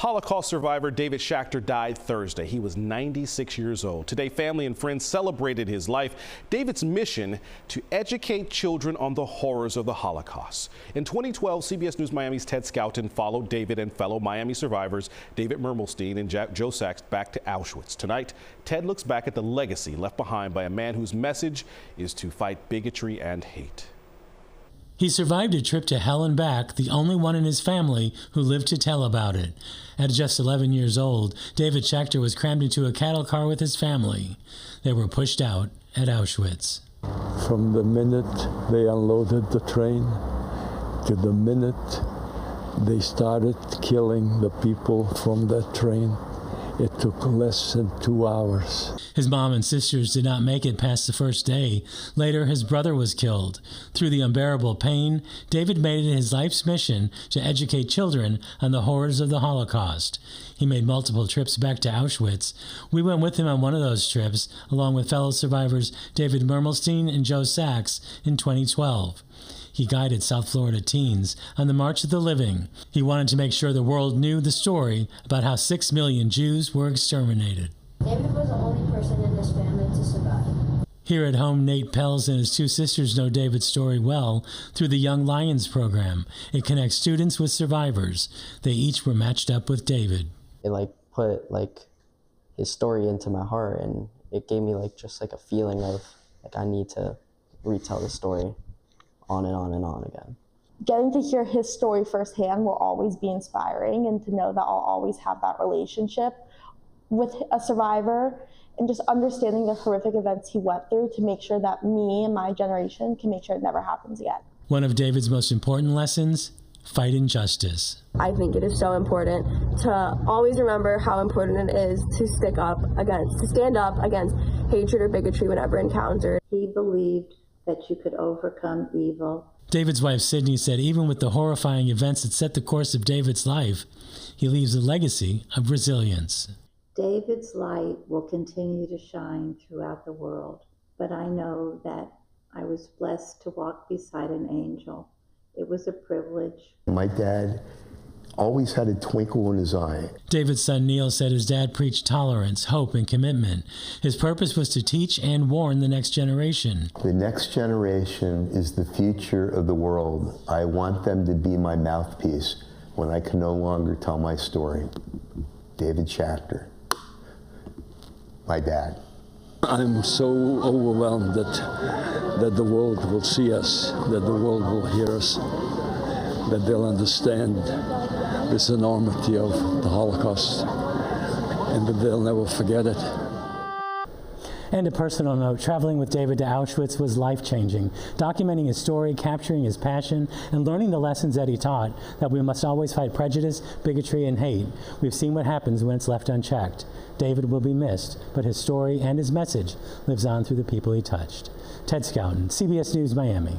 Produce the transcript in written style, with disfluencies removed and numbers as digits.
Holocaust survivor David Schaecter died Thursday. He was 96 years old. Today, family and friends celebrated his life. David's mission to educate children on the horrors of the Holocaust. In 2012, CBS News Miami's Ted Schaecter followed David and fellow Miami survivors David Mermelstein and Joe Sept back to Auschwitz. Tonight, Ted looks back at the legacy left behind by a man whose message is to fight bigotry and hate. He survived a trip to hell and back, the only one in his family who lived to tell about it. At just 11 years old, David Schaecter was crammed into a cattle car with his family. They were pushed out at Auschwitz. From the minute they unloaded the train to the minute they started killing the people from that train, it took less than 2 hours. His mom and sisters did not make it past the first day. Later, his brother was killed. Through the unbearable pain, David made it his life's mission to educate children on the horrors of the Holocaust. He made multiple trips back to Auschwitz. We went with him on one of those trips, along with fellow survivors David Mermelstein and Joe Sept in 2012. He guided South Florida teens on the March of the Living. He wanted to make sure the world knew the story about how 6 million Jews were exterminated. David was the only person in his family to survive. Here at home, Nate Pels and his 2 sisters know David's story well through the Young Lions program. It connects students with survivors. They each were matched up with David. It put his story into my heart, and it gave me just a feeling of I need to retell the story on and on and on again. Getting to hear his story firsthand will always be inspiring, and to know that I'll always have that relationship with a survivor, and just understanding the horrific events he went through to make sure that me and my generation can make sure it never happens again. One of David's most important lessons: fight injustice. I think it is so important to always remember how important it is to stand up against hatred or bigotry whenever encountered. He believed that you could overcome evil. David's wife, Sydney, said even with the horrifying events that set the course of David's life, he leaves a legacy of resilience. David's light will continue to shine throughout the world, but I know that I was blessed to walk beside an angel. It was a privilege. My dad always had a twinkle in his eye. David's son Neil said his dad preached tolerance, hope, and commitment. His purpose was to teach and warn the next generation. The next generation is the future of the world. I want them to be my mouthpiece when I can no longer tell my story. David Schaecter, my dad. I'm so overwhelmed that the world will see us, that the world will hear us, that they'll understand this enormity of the Holocaust, and that they'll never forget it. And a personal note, traveling with David to Auschwitz was life-changing. Documenting his story, capturing his passion, and learning the lessons that he taught, that we must always fight prejudice, bigotry, and hate. We've seen what happens when it's left unchecked. David will be missed, but his story and his message lives on through the people he touched. Ted Schaecter, CBS News, Miami.